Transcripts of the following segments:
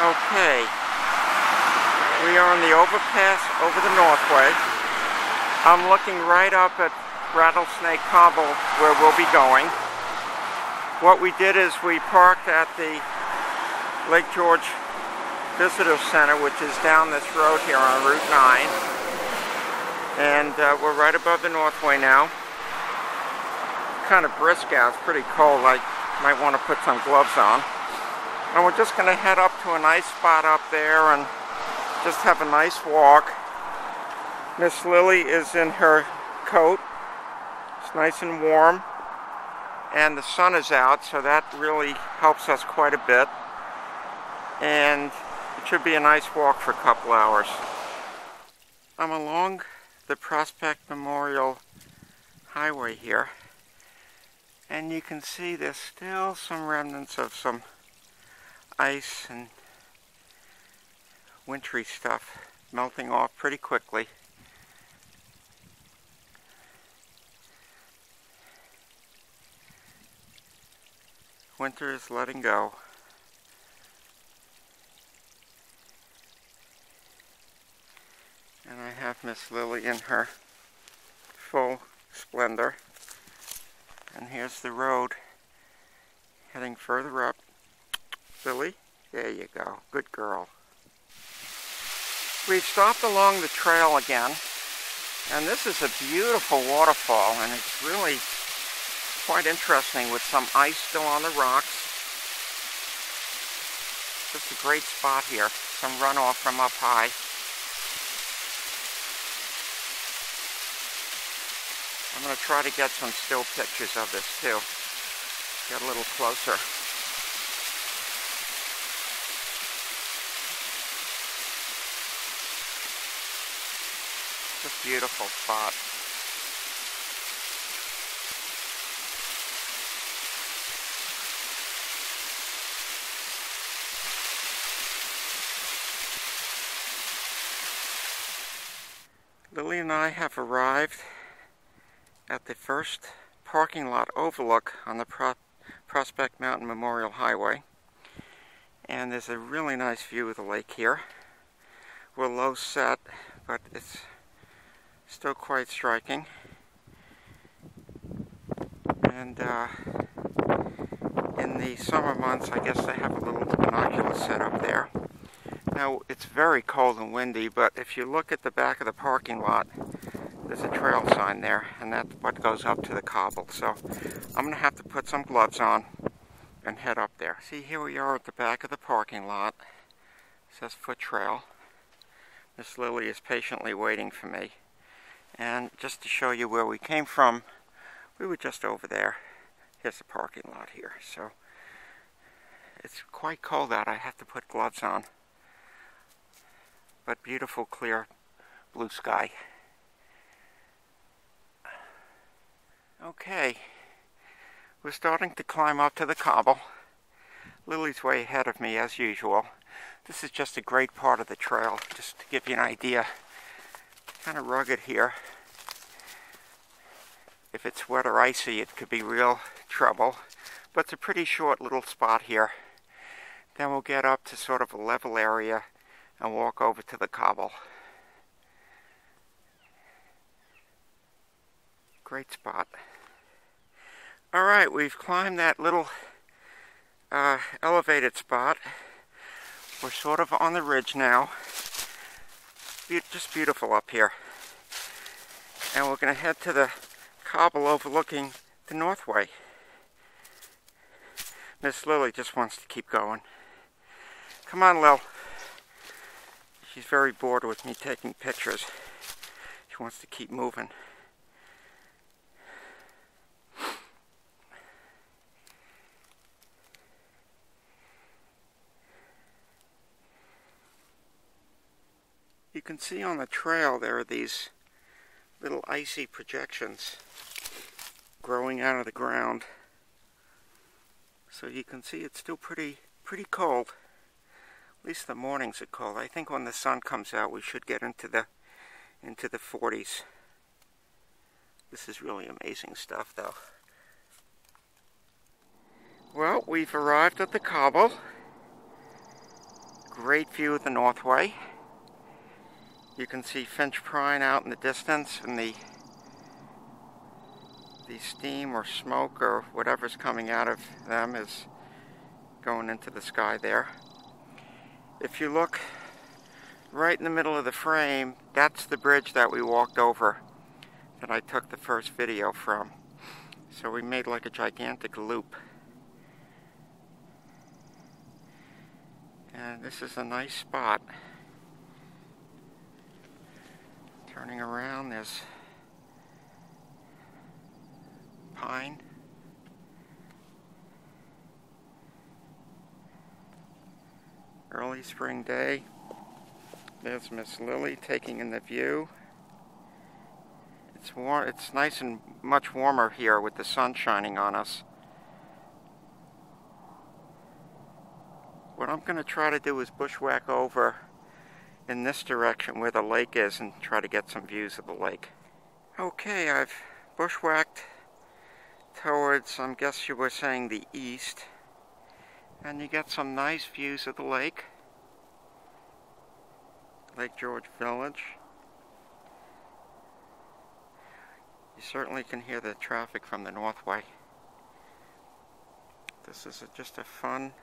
Okay, we are on the overpass over the Northway. I'm looking right up at Rattlesnake Cobble where we'll be going. What we did is we parked at the Lake George Visitor Center, which is down this road here on Route 9. And we're right above the Northway now. Kind of brisk out, it's pretty cold. I might want to put some gloves on. And we're just going to head up to a nice spot up there and just have a nice walk. Miss Lily is in her coat. It's nice and warm. And the sun is out, so that really helps us quite a bit. And it should be a nice walk for a couple hours. I'm along the Prospect Memorial Highway here. And you can see there's still some remnants of some ice and wintry stuff melting off pretty quickly. Winter is letting go. And I have Miss Lily in her full splendor. And here's the road heading further up. Lily, there you go. Good girl. We've stopped along the trail again, and this is a beautiful waterfall, and it's really quite interesting with some ice still on the rocks. Just a great spot here. Some runoff from up high. I'm going to try to get some still pictures of this too. Get a little closer. Just a beautiful spot. Lily and I have arrived at the first parking lot overlook on the Prospect Mountain Memorial Highway. And there's a really nice view of the lake here. We're low set, but it's still quite striking. And in the summer months, I guess they have a little binocular set up there. Now, it's very cold and windy, but if you look at the back of the parking lot, there's a trail sign there, and that's what goes up to the cobble. So I'm going to have to put some gloves on and head up there. See, here we are at the back of the parking lot. It says foot trail. Miss Lily is patiently waiting for me. And just to show you where we came from, we were just over there. Here's the parking lot here. So it's quite cold out. I have to put gloves on. But beautiful, clear blue sky. Okay, we're starting to climb up to the cobble. Lily's way ahead of me as usual. This is just a great part of the trail, just to give you an idea. Kind of rugged here. If it's wet or icy, it could be real trouble. But it's a pretty short little spot here. Then we'll get up to sort of a level area and walk over to the cobble. Great spot. Alright, we've climbed that little elevated spot. We're sort of on the ridge now. Just beautiful up here. And we're going to head to the cobble overlooking the Northway. Miss Lily just wants to keep going. Come on, Lil. She's very bored with me taking pictures. She wants to keep moving. You can see on the trail there are these little icy projections growing out of the ground. So you can see it's still pretty cold. At least the mornings are cold. I think when the sun comes out we should get into the 40s. This is really amazing stuff though. Well, we've arrived at the cobble. great view of the Northway. You can see Finch Prine out in the distance, and the steam or smoke or whatever's coming out of them is going into the sky there. If you look right in the middle of the frame, that's the bridge that we walked over that I took the first video from. So we made like a gigantic loop. And this is a nice spot. Turning around, there's pine. Early spring day. There's Miss Lily taking in the view. It's warm. It's nice and much warmer here with the sun shining on us. What I'm going to try to do is bushwhack over in this direction where the lake is and try to get some views of the lake. Okay, I've bushwhacked towards, I guess you were saying, the east, and you get some nice views of the lake. Lake George Village. You certainly can hear the traffic from the Northway. This is just a fun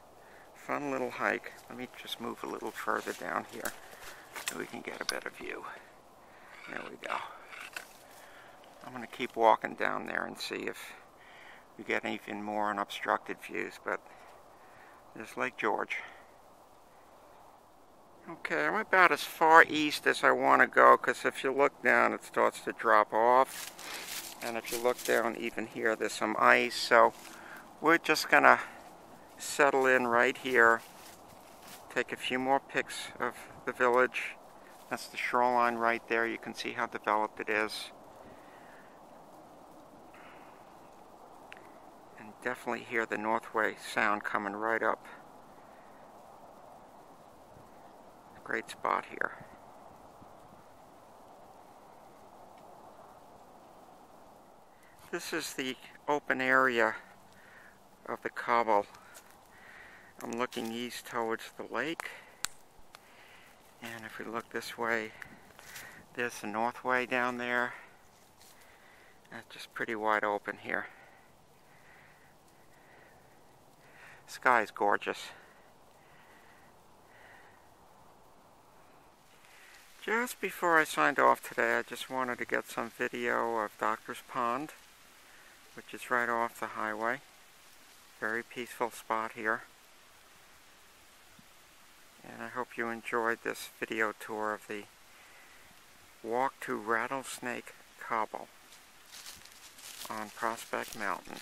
little hike. Let me just move a little further down here so we can get a better view. There we go. I'm going to keep walking down there and see if we get even more unobstructed views, but there's Lake George. Okay, I'm about as far east as I want to go, because if you look down it starts to drop off, and if you look down even here there's some ice, so we're just going to settle in right here, take a few more pics of the village. That's the shoreline right there. You can see how developed it is. And definitely hear the Northway sound coming right up. Great spot here. This is the open area of the cobble. I'm looking east towards the lake, and if we look this way, there's the Northway down there. It's just pretty wide open here. The sky is gorgeous. Just before I signed off today, I just wanted to get some video of Doctor's Pond, which is right off the highway. Very peaceful spot here. And I hope you enjoyed this video tour of the walk to Rattlesnake Cobble on Prospect Mountain.